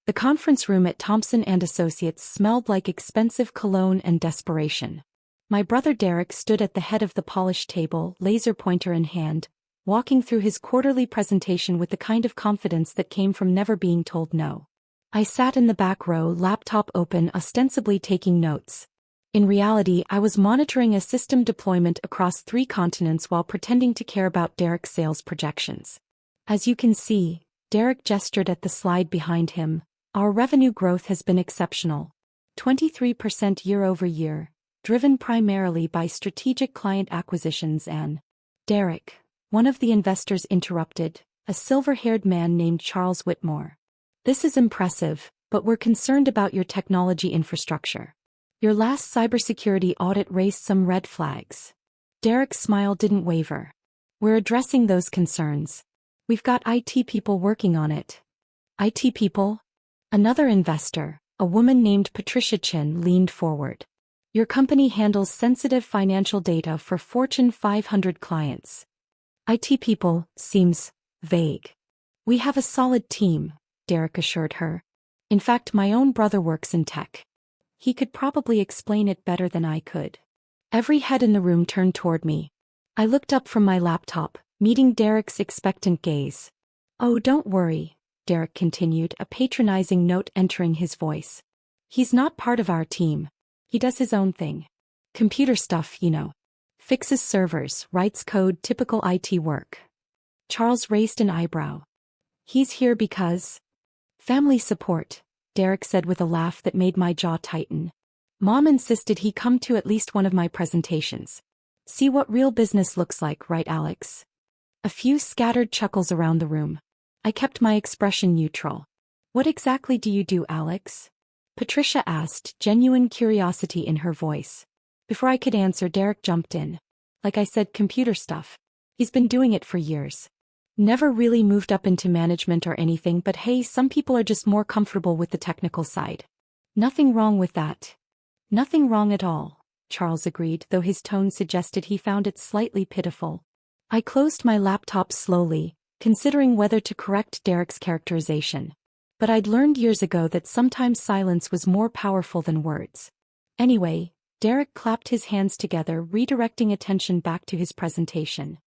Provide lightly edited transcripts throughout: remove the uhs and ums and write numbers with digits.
The conference room at Thompson and Associates smelled like expensive cologne and desperation. My brother Derek stood at the head of the polished table, laser pointer in hand, walking through his quarterly presentation with the kind of confidence that came from never being told no. I sat in the back row, laptop open, ostensibly taking notes. In reality, I was monitoring a system deployment across 3 continents while pretending to care about Derek's sales projections. As you can see, Derek gestured at the slide behind him, our revenue growth has been exceptional. 23% year-over-year, driven primarily by strategic client acquisitions and... Derek, one of the investors interrupted, a silver-haired man named Charles Whitmore. This is impressive, but we're concerned about your technology infrastructure. Your last cybersecurity audit raised some red flags. Derek's smile didn't waver. We're addressing those concerns. We've got IT people working on it. IT people? Another investor, a woman named Patricia Chin, leaned forward. Your company handles sensitive financial data for Fortune 500 clients. IT people seems vague. We have a solid team, Derek assured her. In fact, my own brother works in tech. He could probably explain it better than I could. Every head in the room turned toward me. I looked up from my laptop, meeting Derek's expectant gaze. Oh, don't worry, Derek continued, a patronizing note entering his voice. He's not part of our team. He does his own thing. Computer stuff, you know. Fixes servers, writes code, typical IT work. Charles raised an eyebrow. He's here because... Family support, Derek said with a laugh that made my jaw tighten. Mom insisted he come to at least one of my presentations. See what real business looks like, right, Alex? A few scattered chuckles around the room. I kept my expression neutral. What exactly do you do, Alex? Patricia asked, genuine curiosity in her voice. Before I could answer, Derek jumped in. Like I said, computer stuff. He's been doing it for years. Never really moved up into management or anything, but hey, some people are just more comfortable with the technical side. Nothing wrong with that. Nothing wrong at all, Charles agreed, though his tone suggested he found it slightly pitiful. I closed my laptop slowly, considering whether to correct Derek's characterization. But I'd learned years ago that sometimes silence was more powerful than words. Anyway, Derek clapped his hands together, redirecting attention back to his presentation.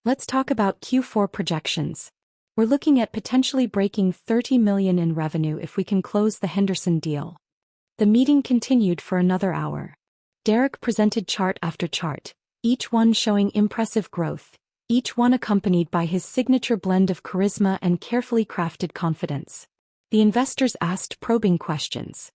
Let's talk about Q4 projections. We're looking at potentially breaking $30 million in revenue if we can close the Henderson deal. The meeting continued for another hour. Derek presented chart after chart, each one showing impressive growth, each one accompanied by his signature blend of charisma and carefully crafted confidence. The investors asked probing questions.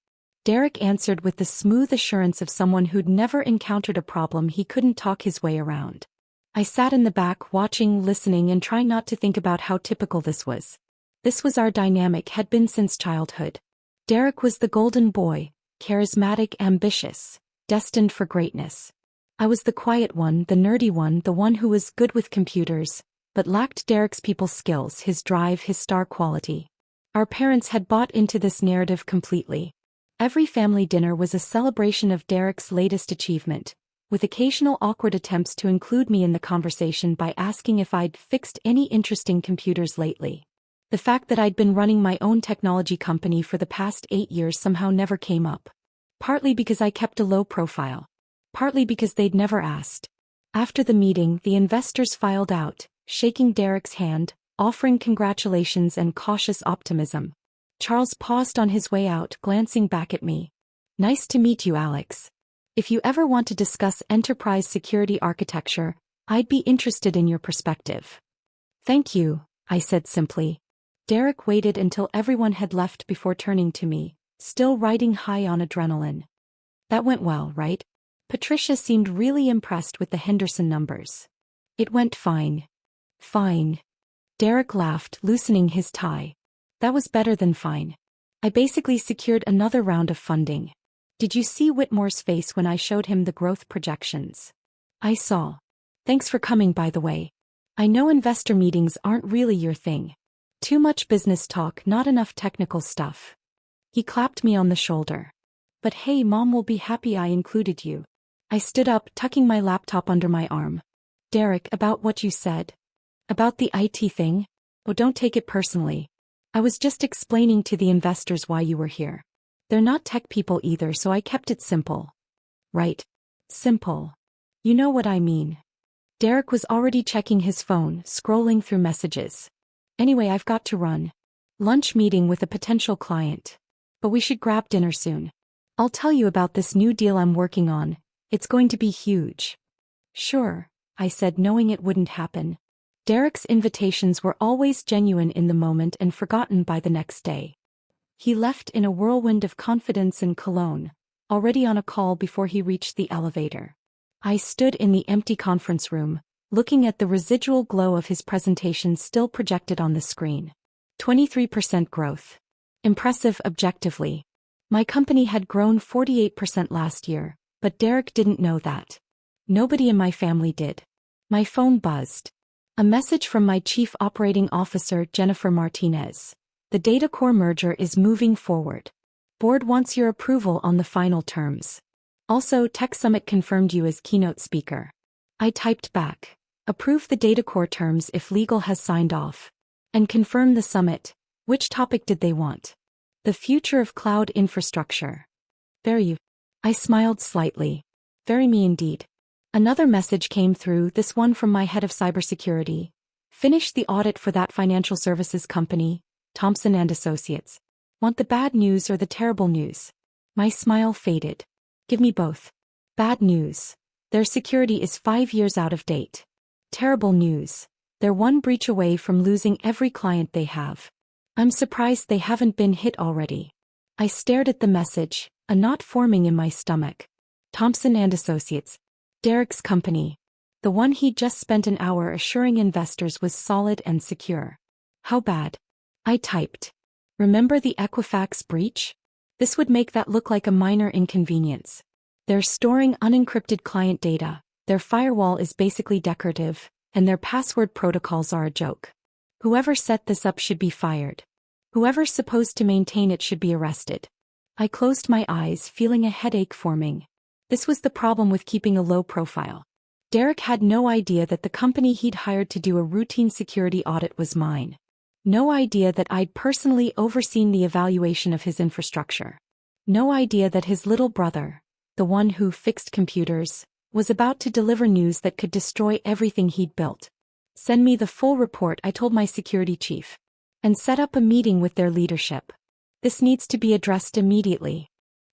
Derek answered with the smooth assurance of someone who'd never encountered a problem he couldn't talk his way around. I sat in the back, watching, listening, and trying not to think about how typical this was. This was our dynamic, had been since childhood. Derek was the golden boy, charismatic, ambitious, destined for greatness. I was the quiet one, the nerdy one, the one who was good with computers, but lacked Derek's people skills, his drive, his star quality. Our parents had bought into this narrative completely. Every family dinner was a celebration of Derek's latest achievement, with occasional awkward attempts to include me in the conversation by asking if I'd fixed any interesting computers lately. The fact that I'd been running my own technology company for the past 8 years somehow never came up. Partly because I kept a low profile. Partly because they'd never asked. After the meeting, the investors filed out, shaking Derek's hand, offering congratulations and cautious optimism. Charles paused on his way out, glancing back at me. Nice to meet you, Alex. If you ever want to discuss enterprise security architecture, I'd be interested in your perspective. Thank you, I said simply. Derek waited until everyone had left before turning to me, still riding high on adrenaline. That went well, right? Patricia seemed really impressed with the Henderson numbers. It went fine. Fine. Derek laughed, loosening his tie. That was better than fine. I basically secured another round of funding. Did you see Whitmore's face when I showed him the growth projections? I saw. Thanks for coming, by the way. I know investor meetings aren't really your thing. Too much business talk, not enough technical stuff. He clapped me on the shoulder. But hey, Mom will be happy I included you. I stood up, tucking my laptop under my arm. Derek, about what you said. About the IT thing? Oh, don't take it personally. I was just explaining to the investors why you were here. They're not tech people either, so I kept it simple. Right. Simple. You know what I mean. Derek was already checking his phone, scrolling through messages. Anyway, I've got to run. Lunch meeting with a potential client. But we should grab dinner soon. I'll tell you about this new deal I'm working on. It's going to be huge. Sure, I said, knowing it wouldn't happen. Derek's invitations were always genuine in the moment and forgotten by the next day. He left in a whirlwind of confidence and cologne, already on a call before he reached the elevator. I stood in the empty conference room, looking at the residual glow of his presentation still projected on the screen. 23% growth. Impressive objectively. My company had grown 48% last year, but Derek didn't know that. Nobody in my family did. My phone buzzed. A message from my Chief Operating Officer, Jennifer Martinez. The DataCore merger is moving forward. Board wants your approval on the final terms. Also, Tech Summit confirmed you as keynote speaker. I typed back. Approve the DataCore terms if legal has signed off. And confirm the summit. Which topic did they want? The future of cloud infrastructure. Very you. I smiled slightly. Very me indeed. Another message came through, this one from my head of cybersecurity. Finished the audit for that financial services company, Thompson and Associates. Want the bad news or the terrible news? My smile faded. Give me both. Bad news. Their security is 5 years out of date. Terrible news. They're one breach away from losing every client they have. I'm surprised they haven't been hit already. I stared at the message, a knot forming in my stomach. Thompson and Associates. Derek's company. The one he'd just spent an hour assuring investors was solid and secure. How bad? I typed. Remember the Equifax breach? This would make that look like a minor inconvenience. They're storing unencrypted client data, their firewall is basically decorative, and their password protocols are a joke. Whoever set this up should be fired. Whoever's supposed to maintain it should be arrested. I closed my eyes, feeling a headache forming. This was the problem with keeping a low profile. Derek had no idea that the company he'd hired to do a routine security audit was mine. No idea that I'd personally overseen the evaluation of his infrastructure. No idea that his little brother, the one who fixed computers, was about to deliver news that could destroy everything he'd built. Send me the full report, I told my security chief. And set up a meeting with their leadership. This needs to be addressed immediately.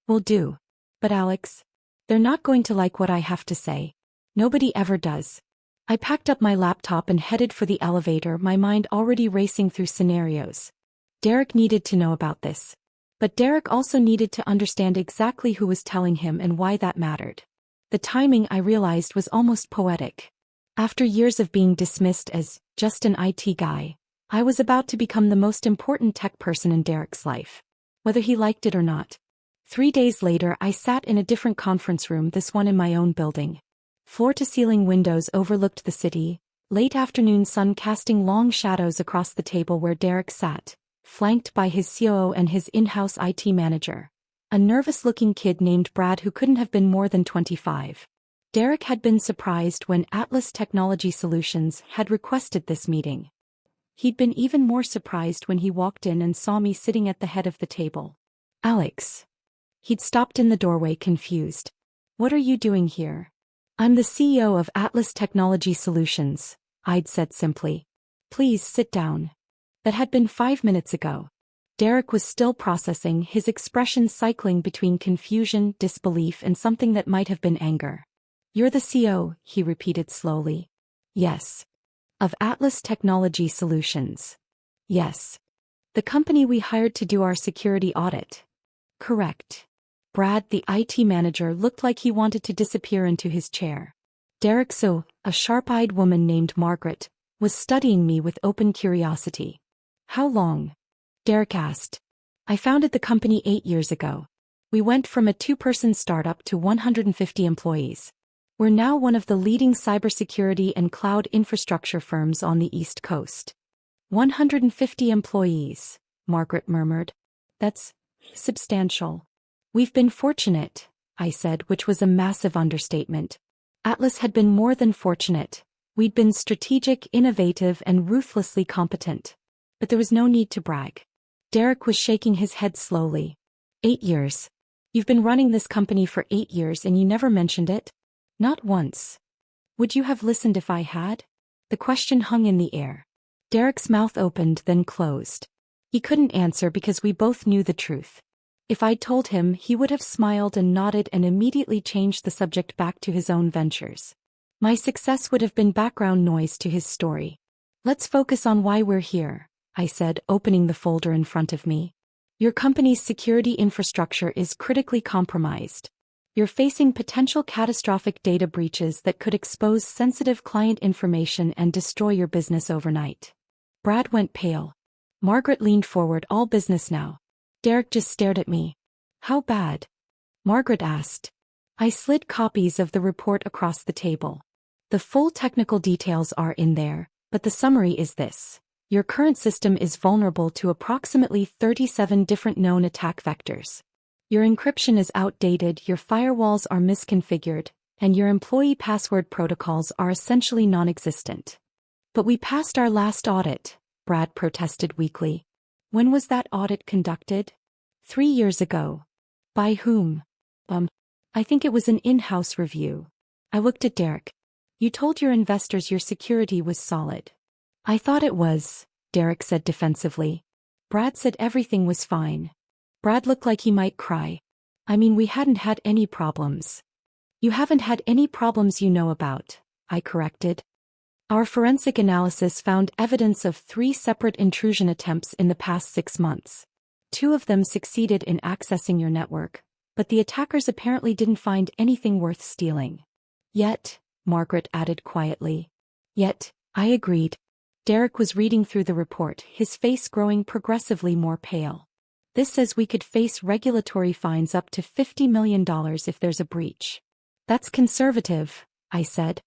Will do. But Alex, they're not going to like what I have to say. Nobody ever does. I packed up my laptop and headed for the elevator, my mind already racing through scenarios. Derek needed to know about this. But Derek also needed to understand exactly who was telling him and why that mattered. The timing, I realized, was almost poetic. After years of being dismissed as just an IT guy, I was about to become the most important tech person in Derek's life. Whether he liked it or not. 3 days later, I sat in a different conference room, this one in my own building. Floor-to-ceiling windows overlooked the city, late afternoon sun casting long shadows across the table where Derek sat, flanked by his COO and his in-house IT manager. A nervous-looking kid named Brad who couldn't have been more than 25. Derek had been surprised when Atlas Technology Solutions had requested this meeting. He'd been even more surprised when he walked in and saw me sitting at the head of the table. Alex. He'd stopped in the doorway, confused. What are you doing here? I'm the CEO of Atlas Technology Solutions, I'd said simply. Please sit down. That had been 5 minutes ago. Derek was still processing, his expression cycling between confusion, disbelief, and something that might have been anger. You're the CEO, he repeated slowly. Yes. Of Atlas Technology Solutions. Yes. The company we hired to do our security audit. Correct. Brad, the IT manager, looked like he wanted to disappear into his chair. Derek, a sharp-eyed woman named Margaret, was studying me with open curiosity. How long? Derek asked. I founded the company 8 years ago. We went from a 2-person startup to 150 employees. We're now one of the leading cybersecurity and cloud infrastructure firms on the East Coast. 150 employees, Margaret murmured. That's substantial. We've been fortunate, I said, which was a massive understatement. Atlas had been more than fortunate. We'd been strategic, innovative, and ruthlessly competent. But there was no need to brag. Derek was shaking his head slowly. 8 years. You've been running this company for 8 years and you never mentioned it? Not once. Would you have listened if I had? The question hung in the air. Derek's mouth opened then closed. He couldn't answer because we both knew the truth. If I'd told him, he would have smiled and nodded and immediately changed the subject back to his own ventures. My success would have been background noise to his story. Let's focus on why we're here, I said, opening the folder in front of me. Your company's security infrastructure is critically compromised. You're facing potential catastrophic data breaches that could expose sensitive client information and destroy your business overnight. Brad went pale. Margaret leaned forward. All business now. Derek just stared at me. How bad? Margaret asked. I slid copies of the report across the table. The full technical details are in there, but the summary is this. Your current system is vulnerable to approximately 37 different known attack vectors. Your encryption is outdated, your firewalls are misconfigured, and your employee password protocols are essentially non-existent. But we passed our last audit, Brad protested weakly. When was that audit conducted? 3 years ago. By whom? I think it was an in-house review. I looked at Derek. You told your investors your security was solid. I thought it was, Derek said defensively. Brad said everything was fine. Brad looked like he might cry. I mean, we hadn't had any problems. You haven't had any problems you know about, I corrected. Our forensic analysis found evidence of 3 separate intrusion attempts in the past 6 months. 2 of them succeeded in accessing your network, but the attackers apparently didn't find anything worth stealing. Yet, Margaret added quietly. Yet, I agreed. Derek was reading through the report, his face growing progressively more pale. This says we could face regulatory fines up to $50 million if there's a breach. That's conservative, I said.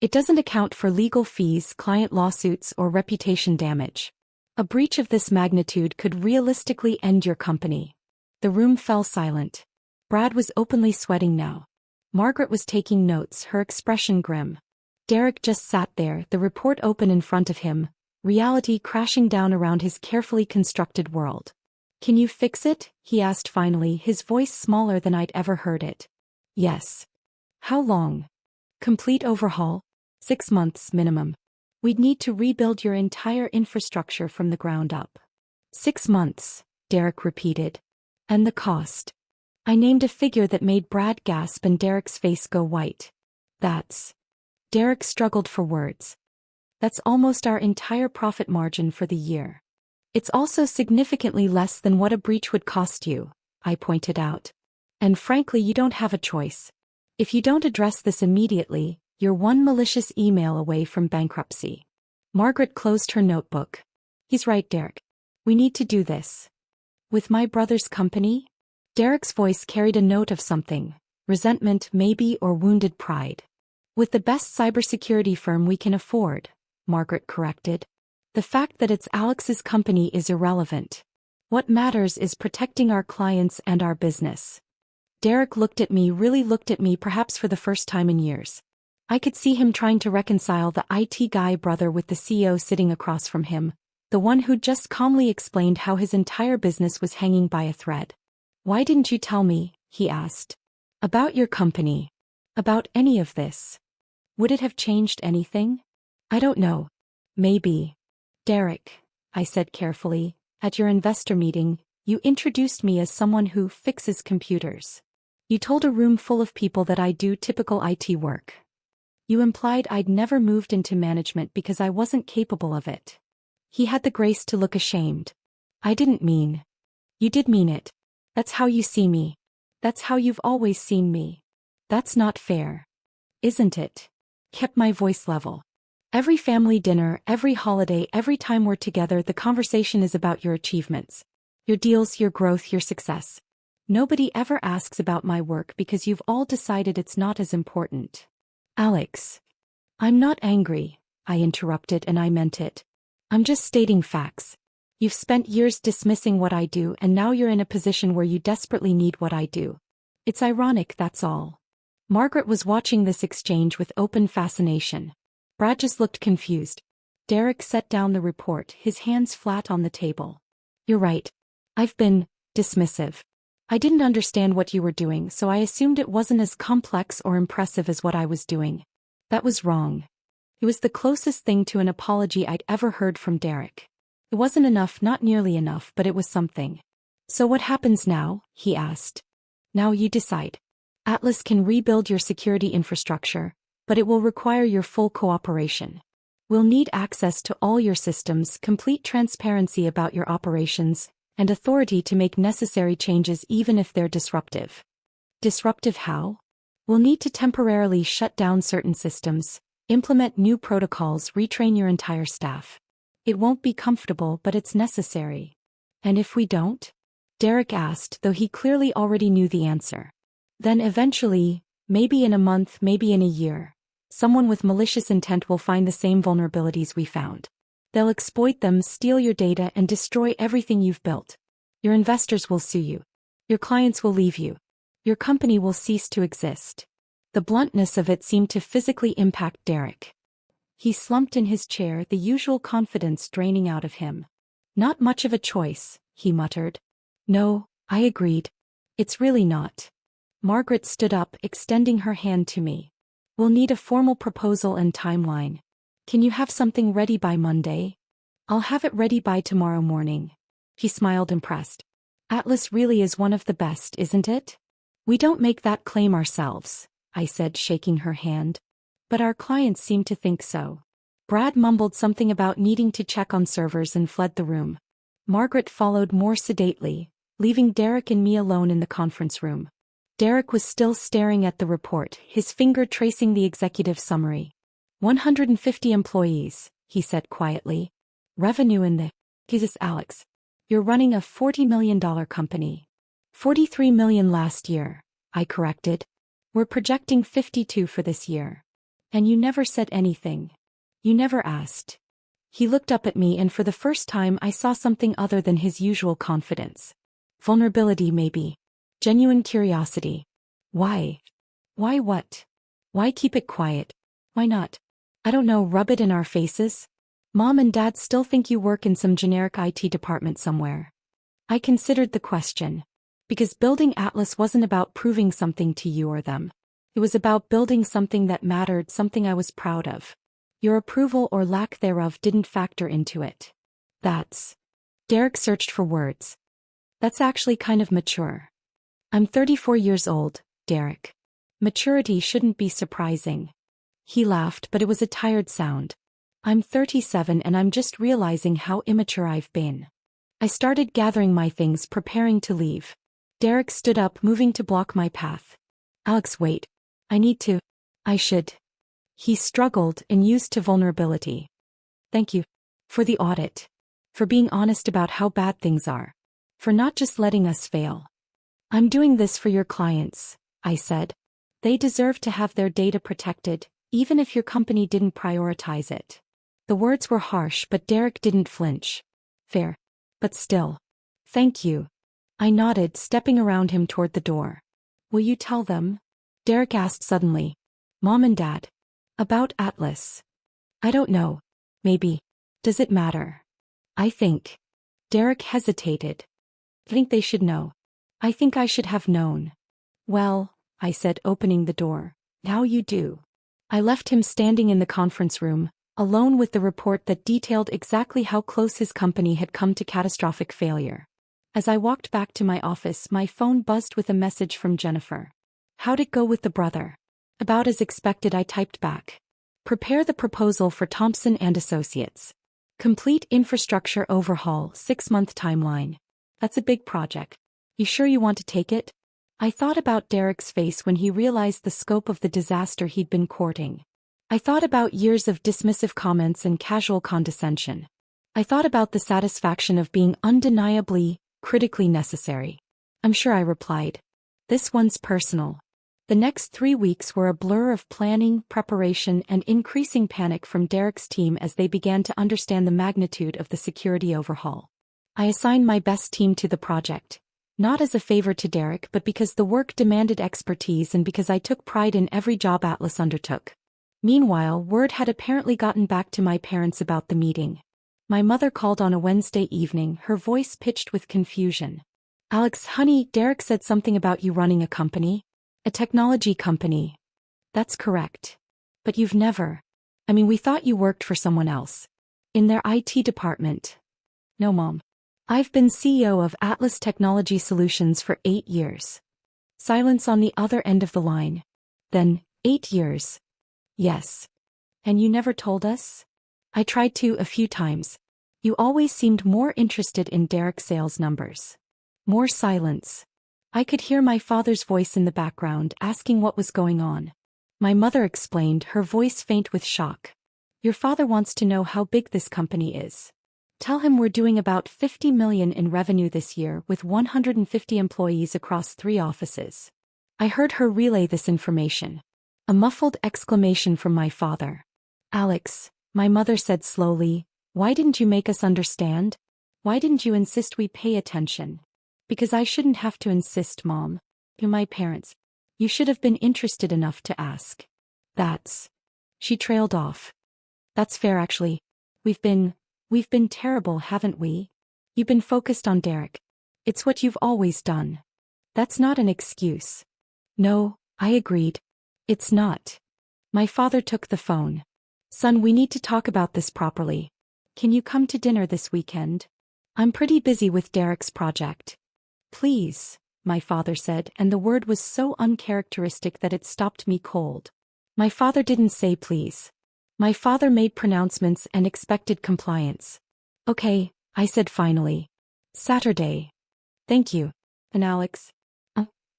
It doesn't account for legal fees, client lawsuits, or reputation damage. A breach of this magnitude could realistically end your company. The room fell silent. Brad was openly sweating now. Margaret was taking notes, her expression grim. Derek just sat there, the report open in front of him, reality crashing down around his carefully constructed world. Can you fix it? He asked finally, his voice smaller than I'd ever heard it. Yes. How long? Complete overhaul? 6 months minimum. We'd need to rebuild your entire infrastructure from the ground up. 6 months, Derek repeated. And the cost? I named a figure that made Brad gasp and Derek's face go white. That's... Derek struggled for words. That's almost our entire profit margin for the year. It's also significantly less than what a breach would cost you, I pointed out. And frankly, you don't have a choice. If you don't address this immediately, you're one malicious email away from bankruptcy. Margaret closed her notebook. He's right, Derek. We need to do this. With my brother's company? Derek's voice carried a note of something, resentment maybe, or wounded pride. With the best cybersecurity firm we can afford, Margaret corrected. The fact that it's Alex's company is irrelevant. What matters is protecting our clients and our business. Derek looked at me, really looked at me, perhaps for the first time in years. I could see him trying to reconcile the IT guy brother with the CEO sitting across from him, the one who'd just calmly explained how his entire business was hanging by a thread. Why didn't you tell me, he asked. About your company. About any of this. Would it have changed anything? I don't know. Maybe. Derek, I said carefully, at your investor meeting, you introduced me as someone who fixes computers. You told a room full of people that I do typical IT work. You implied I'd never moved into management because I wasn't capable of it. He had the grace to look ashamed. I didn't mean. You did mean it. That's how you see me. That's how you've always seen me. That's not fair. Isn't it? Kept my voice level. Every family dinner, every holiday, every time we're together, the conversation is about your achievements. Your deals, your growth, your success. Nobody ever asks about my work because you've all decided it's not as important. Alex. I'm not angry, I interrupted, and I meant it. I'm just stating facts. You've spent years dismissing what I do, and now you're in a position where you desperately need what I do. It's ironic, that's all. Margaret was watching this exchange with open fascination. Brad just looked confused. Derek set down the report, his hands flat on the table. You're right. I've been dismissive. I didn't understand what you were doing, so I assumed it wasn't as complex or impressive as what I was doing. That was wrong. It was the closest thing to an apology I'd ever heard from Derek. It wasn't enough, not nearly enough, but it was something. So what happens now? He asked. Now you decide. Atlas can rebuild your security infrastructure, but it will require your full cooperation. We'll need access to all your systems, complete transparency about your operations, and authority to make necessary changes even if they're disruptive. Disruptive how? We'll need to temporarily shut down certain systems, implement new protocols, retrain your entire staff. It won't be comfortable, but it's necessary. And if we don't? Derek asked, though he clearly already knew the answer. Then eventually, maybe in a month, maybe in a year, someone with malicious intent will find the same vulnerabilities we found. They'll exploit them, steal your data, and destroy everything you've built. Your investors will sue you. Your clients will leave you. Your company will cease to exist. The bluntness of it seemed to physically impact Derek. He slumped in his chair, the usual confidence draining out of him. Not much of a choice, he muttered. No, I agreed. It's really not. Margaret stood up, extending her hand to me. We'll need a formal proposal and timeline. Can you have something ready by Monday? I'll have it ready by tomorrow morning. He smiled, impressed. Atlas really is one of the best, isn't it? We don't make that claim ourselves, I said, shaking her hand. But our clients seem to think so. Brad mumbled something about needing to check on servers and fled the room. Margaret followed more sedately, leaving Derek and me alone in the conference room. Derek was still staring at the report, his finger tracing the executive summary. 150 employees, he said quietly. Revenue in the... Jesus, Alex. You're running a $40 million company. 43 million last year, I corrected. We're projecting 52 for this year. And you never said anything. You never asked. He looked up at me, and for the first time I saw something other than his usual confidence. Vulnerability, maybe. Genuine curiosity. Why? Why what? Why keep it quiet? Why not? I don't know, rub it in our faces? Mom and Dad still think you work in some generic IT department somewhere. I considered the question. Because building Atlas wasn't about proving something to you or them. It was about building something that mattered, something I was proud of. Your approval or lack thereof didn't factor into it. That's... Derek searched for words. That's actually kind of mature. I'm 34 years old, Derek. Maturity shouldn't be surprising. He laughed, but it was a tired sound. I'm 37 and I'm just realizing how immature I've been. I started gathering my things, preparing to leave. Derek stood up, moving to block my path. Alex, wait. I need to. I should. He struggled and used to vulnerability. Thank you. For the audit. For being honest about how bad things are. For not just letting us fail. I'm doing this for your clients, I said. They deserve to have their data protected, even if your company didn't prioritize it. The words were harsh, but Derek didn't flinch. Fair. But still. Thank you. I nodded, stepping around him toward the door. Will you tell them? Derek asked suddenly. Mom and Dad. About Atlas. I don't know. Maybe. Does it matter? I think. Derek hesitated. Think they should know. I think I should have known. Well, I said, opening the door. Now you do. I left him standing in the conference room, alone with the report that detailed exactly how close his company had come to catastrophic failure. As I walked back to my office, my phone buzzed with a message from Jennifer. How'd it go with the brother? About as expected, I typed back. Prepare the proposal for Thompson and Associates. Complete infrastructure overhaul, 6-month timeline. That's a big project. You sure you want to take it? I thought about Derek's face when he realized the scope of the disaster he'd been courting. I thought about years of dismissive comments and casual condescension. I thought about the satisfaction of being undeniably, critically necessary. I'm sure I replied. This one's personal. The next 3 weeks were a blur of planning, preparation, and increasing panic from Derek's team as they began to understand the magnitude of the security overhaul. I assigned my best team to the project. Not as a favor to Derek, but because the work demanded expertise and because I took pride in every job Atlas undertook. Meanwhile, word had apparently gotten back to my parents about the meeting. My mother called on a Wednesday evening, her voice pitched with confusion. Alex, honey, Derek said something about you running a company? A technology company. That's correct. But you've never. We thought you worked for someone else. In their IT department. No, Mom. I've been CEO of Atlas Technology Solutions for 8 years. Silence on the other end of the line. Then, 8 years. Yes. And you never told us? I tried to a few times. You always seemed more interested in Derek's sales numbers. More silence. I could hear my father's voice in the background asking what was going on. My mother explained, her voice faint with shock. Your father wants to know how big this company is. Tell him we're doing about $50 million in revenue this year with 150 employees across 3 offices. I heard her relay this information. A muffled exclamation from my father. Alex, my mother said slowly, why didn't you make us understand? Why didn't you insist we pay attention? Because I shouldn't have to insist, Mom. You're my parents. You should have been interested enough to ask. That's. She trailed off. That's fair, actually. We've been terrible, haven't we? You've been focused on Derek. It's what you've always done. That's not an excuse. No, I agreed. It's not. My father took the phone. Son, we need to talk about this properly. Can you come to dinner this weekend? I'm pretty busy with Derek's project. Please, my father said, and the word was so uncharacteristic that it stopped me cold. My father didn't say please. My father made pronouncements and expected compliance. Okay, I said finally. Saturday. Thank you. And Alex?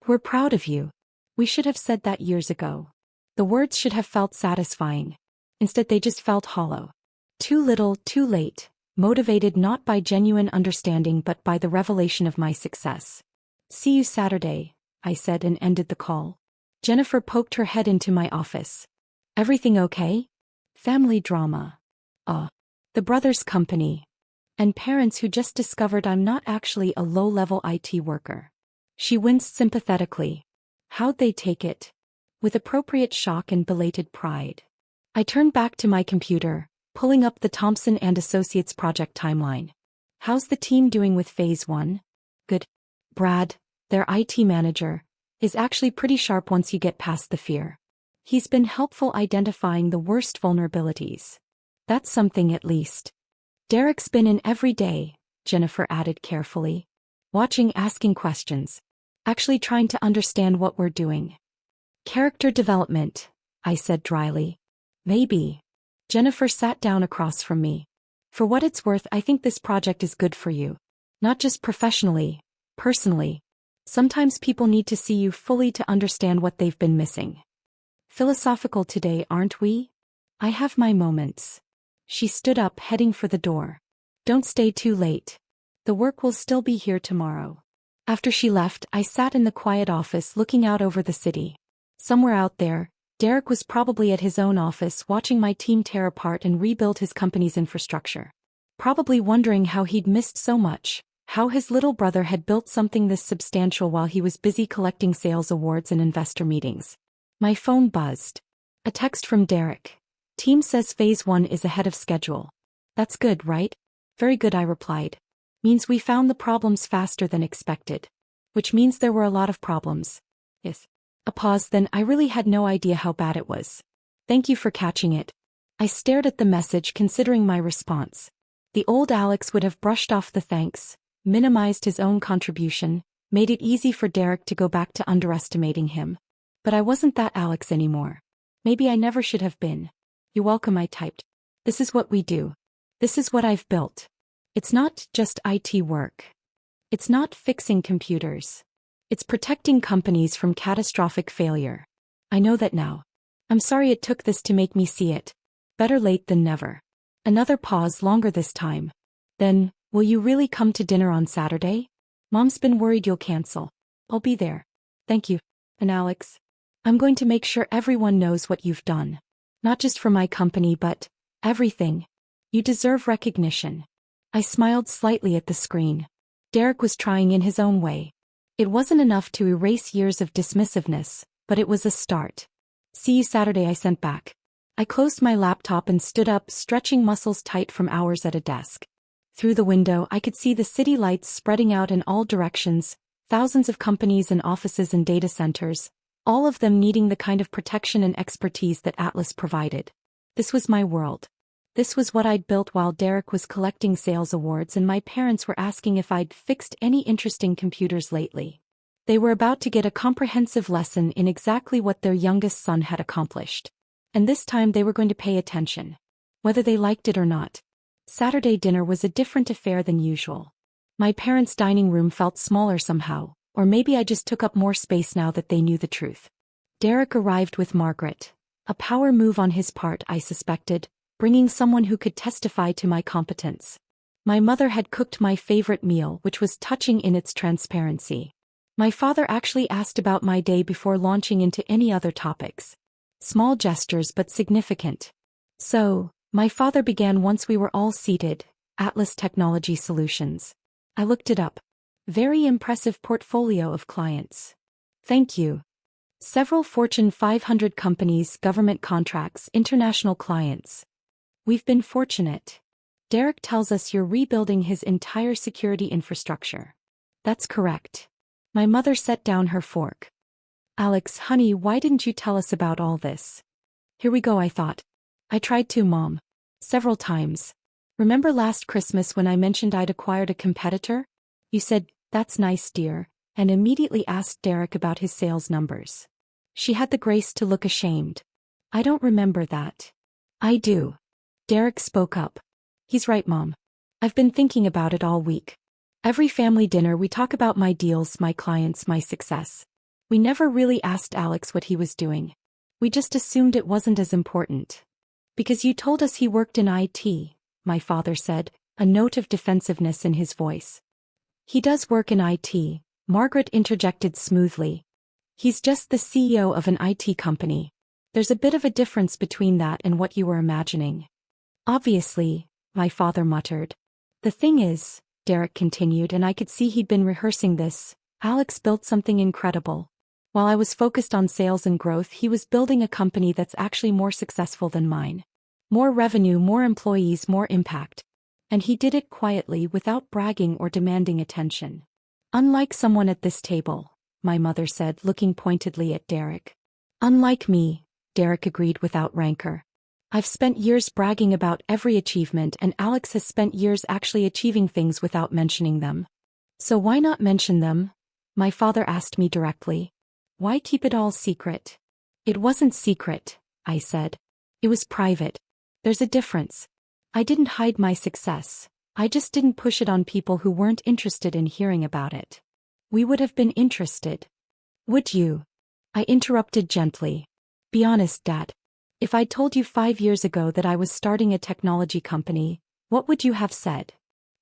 We're proud of you. We should have said that years ago. The words should have felt satisfying. Instead they just felt hollow. Too little, too late, motivated not by genuine understanding but by the revelation of my success. See you Saturday, I said and ended the call. Jennifer poked her head into my office. Everything okay? Family drama. The brothers' company. And parents who just discovered I'm not actually a low-level IT worker. She winced sympathetically. How'd they take it? With appropriate shock and belated pride. I turned back to my computer, pulling up the Thompson and Associates project timeline. How's the team doing with Phase 1? Good. Brad, their IT manager, is actually pretty sharp once you get past the fear. He's been helpful identifying the worst vulnerabilities. That's something at least. Derek's been in every day, Jennifer added carefully. Watching, asking questions. Actually trying to understand what we're doing. Character development, I said dryly. Maybe. Jennifer sat down across from me. For what it's worth, I think this project is good for you. Not just professionally, personally. Sometimes people need to see you fully to understand what they've been missing. Philosophical today, aren't we? I have my moments. She stood up, heading for the door. Don't stay too late. The work will still be here tomorrow. After she left, I sat in the quiet office looking out over the city. Somewhere out there, Derek was probably at his own office watching my team tear apart and rebuild his company's infrastructure. Probably wondering how he'd missed so much, how his little brother had built something this substantial while he was busy collecting sales awards and investor meetings. My phone buzzed. A text from Derek. Team says Phase 1 is ahead of schedule. That's good, right? Very good, I replied. Means we found the problems faster than expected. Which means there were a lot of problems. Yes. A pause, then I really had no idea how bad it was. Thank you for catching it. I stared at the message, considering my response. The old Alex would have brushed off the thanks, minimized his own contribution, made it easy for Derek to go back to underestimating him. But I wasn't that Alex anymore. Maybe I never should have been. You're welcome, I typed. This is what we do. This is what I've built. It's not just IT work. It's not fixing computers. It's protecting companies from catastrophic failure. I know that now. I'm sorry it took this to make me see it. Better late than never. Another pause, longer this time. Then, will you really come to dinner on Saturday? Mom's been worried you'll cancel. I'll be there. Thank you. And Alex, I'm going to make sure everyone knows what you've done. Not just for my company but everything. You deserve recognition. I smiled slightly at the screen. Derek was trying in his own way. It wasn't enough to erase years of dismissiveness, but it was a start. See you Saturday, I sent back. I closed my laptop and stood up, stretching muscles tight from hours at a desk. Through the window, I could see the city lights spreading out in all directions, thousands of companies and offices and data centers, all of them needing the kind of protection and expertise that Atlas provided. This was my world. This was what I'd built while Derek was collecting sales awards and my parents were asking if I'd fixed any interesting computers lately. They were about to get a comprehensive lesson in exactly what their youngest son had accomplished. And this time they were going to pay attention. Whether they liked it or not. Saturday dinner was a different affair than usual. My parents' dining room felt smaller somehow, or maybe I just took up more space now that they knew the truth. Derek arrived with Margaret. A power move on his part, I suspected, bringing someone who could testify to my competence. My mother had cooked my favorite meal, which was touching in its transparency. My father actually asked about my day before launching into any other topics. Small gestures but significant. So, my father began once we were all seated. Atlas Technology Solutions. I looked it up. Very impressive portfolio of clients. Thank you. Several Fortune 500 companies, government contracts, international clients. We've been fortunate. Derek tells us you're rebuilding his entire security infrastructure. That's correct. My mother set down her fork. Alex, honey, why didn't you tell us about all this? Here we go, I thought. I tried to, Mom. Several times. Remember last Christmas when I mentioned I'd acquired a competitor? You said, "That's nice, dear," and immediately asked Derek about his sales numbers. She had the grace to look ashamed. I don't remember that. I do. Derek spoke up. He's right, Mom. I've been thinking about it all week. Every family dinner we talk about my deals, my clients, my success. We never really asked Alex what he was doing. We just assumed it wasn't as important. Because you told us he worked in IT, my father said, a note of defensiveness in his voice. He does work in IT, Margaret interjected smoothly. He's just the CEO of an IT company. There's a bit of a difference between that and what you were imagining. Obviously, my father muttered. The thing is, Derek continued, and I could see he'd been rehearsing this, Alex built something incredible. While I was focused on sales and growth, he was building a company that's actually more successful than mine. More revenue, more employees, more impact. And he did it quietly without bragging or demanding attention. Unlike someone at this table, my mother said, looking pointedly at Derek. Unlike me, Derek agreed without rancor. I've spent years bragging about every achievement and Alex has spent years actually achieving things without mentioning them. So why not mention them? My father asked me directly. Why keep it all secret? It wasn't secret, I said. It was private. There's a difference. I didn't hide my success. I just didn't push it on people who weren't interested in hearing about it. We would have been interested. Would you? I interrupted gently. Be honest, Dad. If I'd told you 5 years ago that I was starting a technology company, what would you have said?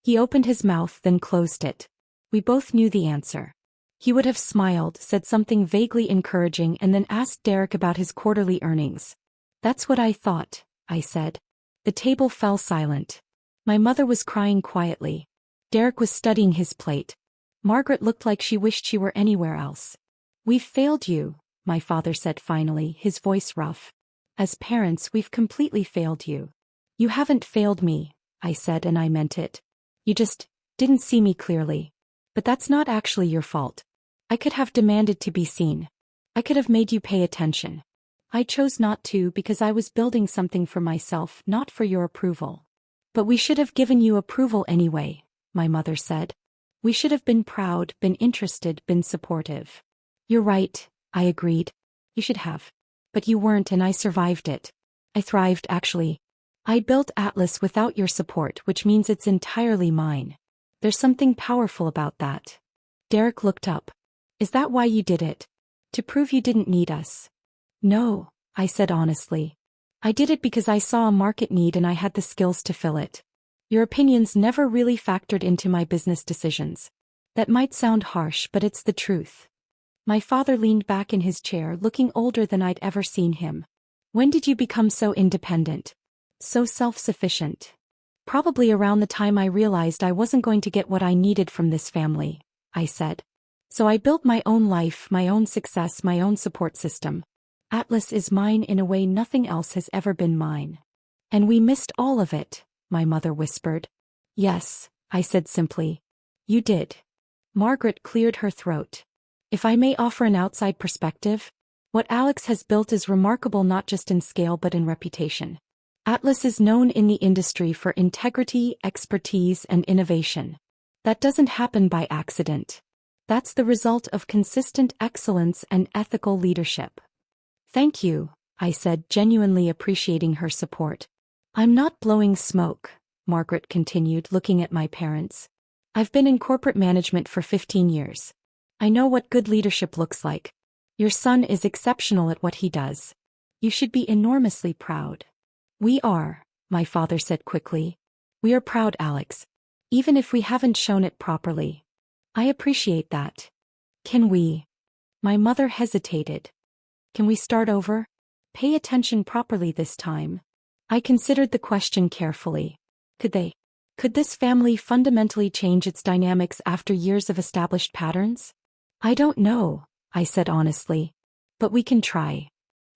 He opened his mouth, then closed it. We both knew the answer. He would have smiled, said something vaguely encouraging, and then asked Derek about his quarterly earnings. That's what I thought, I said. The table fell silent. My mother was crying quietly. Derek was studying his plate. Margaret looked like she wished she were anywhere else. We've failed you, my father said finally, his voice rough. As parents, we've completely failed you. You haven't failed me, I said, and I meant it. You just didn't see me clearly. But that's not actually your fault. I could have demanded to be seen. I could have made you pay attention. I chose not to because I was building something for myself, not for your approval. But we should have given you approval anyway, my mother said. We should have been proud, been interested, been supportive. You're right, I agreed. You should have. But you weren't, and I survived it. I thrived, actually. I built Atlas without your support, which means it's entirely mine. There's something powerful about that. Derek looked up. Is that why you did it? To prove you didn't need us? No, I said honestly. I did it because I saw a market need and I had the skills to fill it. Your opinions never really factored into my business decisions. That might sound harsh, but it's the truth. My father leaned back in his chair, looking older than I'd ever seen him. When did you become so independent? So self-sufficient? Probably around the time I realized I wasn't going to get what I needed from this family, I said. So I built my own life, my own success, my own support system. Atlas is mine in a way nothing else has ever been mine. And we missed all of it, my mother whispered. Yes, I said simply. You did. Margaret cleared her throat. If I may offer an outside perspective, what Alex has built is remarkable not just in scale but in reputation. Atlas is known in the industry for integrity, expertise, and innovation. That doesn't happen by accident. That's the result of consistent excellence and ethical leadership. Thank you, I said, genuinely appreciating her support. I'm not blowing smoke, Margaret continued, looking at my parents. I've been in corporate management for 15 years. I know what good leadership looks like. Your son is exceptional at what he does. You should be enormously proud. We are, my father said quickly. We are proud, Alex. Even if we haven't shown it properly. I appreciate that. Can we? My mother hesitated. Can we start over? Pay attention properly this time. I considered the question carefully. Could they? Could this family fundamentally change its dynamics after years of established patterns? I don't know, I said honestly. But we can try.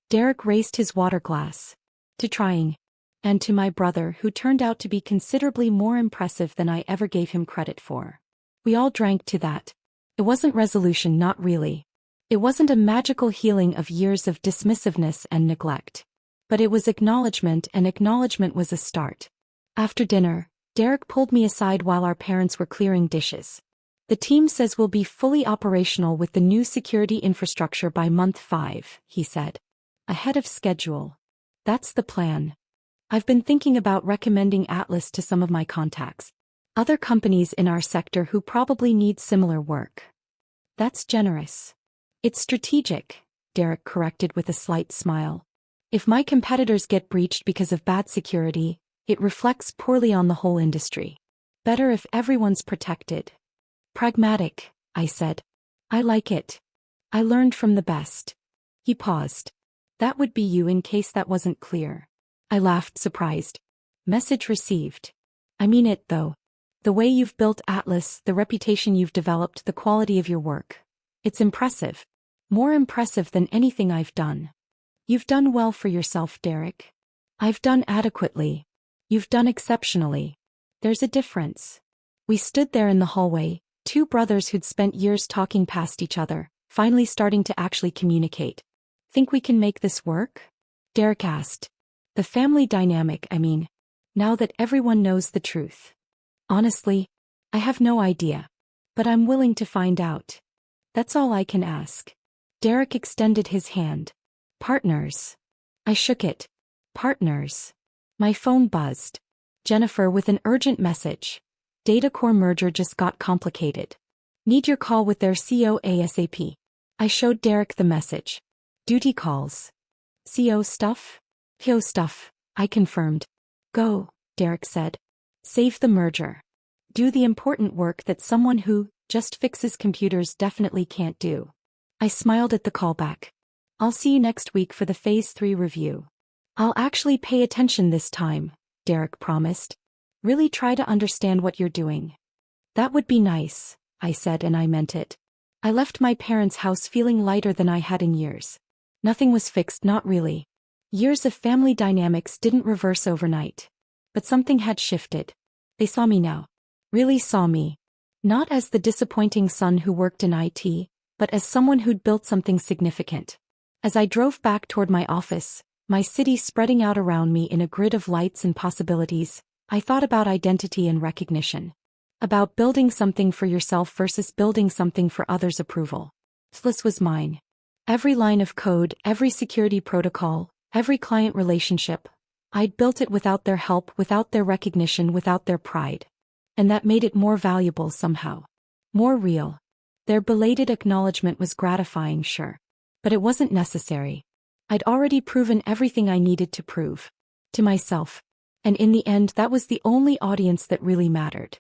Derek raised his water glass. To trying. And to my brother, who turned out to be considerably more impressive than I ever gave him credit for. We all drank to that. It wasn't resolution, not really. It wasn't a magical healing of years of dismissiveness and neglect. But it was acknowledgement, and acknowledgement was a start. After dinner, Derek pulled me aside while our parents were clearing dishes. The team says we'll be fully operational with the new security infrastructure by month 5, he said. Ahead of schedule. That's the plan. I've been thinking about recommending Atlas to some of my contacts. Other companies in our sector who probably need similar work. That's generous. It's strategic, Derek corrected with a slight smile. If my competitors get breached because of bad security, it reflects poorly on the whole industry. Better if everyone's protected. Pragmatic, I said. I like it. I learned from the best. He paused. That would be you in case that wasn't clear. I laughed, surprised. Message received. I mean it, though. The way you've built Atlas, the reputation you've developed, the quality of your work. It's impressive. More impressive than anything I've done. You've done well for yourself, Derek. I've done adequately. You've done exceptionally. There's a difference. We stood there in the hallway, two brothers who'd spent years talking past each other, finally starting to actually communicate. Think we can make this work? Derek asked. The family dynamic, I mean. Now that everyone knows the truth. Honestly, I have no idea. But I'm willing to find out. That's all I can ask. Derek extended his hand. Partners. I shook it. Partners. My phone buzzed. Jennifer with an urgent message. Datacore merger just got complicated. Need your call with their CEO ASAP. I showed Derek the message. Duty calls. CO stuff? PO stuff, I confirmed. Go, Derek said. Save the merger. Do the important work that someone who just fixes computers definitely can't do. I smiled at the callback. I'll see you next week for the Phase 3 review. I'll actually pay attention this time, Derek promised. Really try to understand what you're doing. That would be nice, I said, and I meant it. I left my parents' house feeling lighter than I had in years. Nothing was fixed, not really. Years of family dynamics didn't reverse overnight. But something had shifted. They saw me now. Really saw me. Not as the disappointing son who worked in IT, but as someone who'd built something significant. As I drove back toward my office, my city spreading out around me in a grid of lights and possibilities, I thought about identity and recognition. About building something for yourself versus building something for others' approval. This was mine. Every line of code, every security protocol, every client relationship. I'd built it without their help, without their recognition, without their pride. And that made it more valuable somehow. More real. Their belated acknowledgement was gratifying, sure. But it wasn't necessary. I'd already proven everything I needed to prove. To myself. And in the end, that was the only audience that really mattered.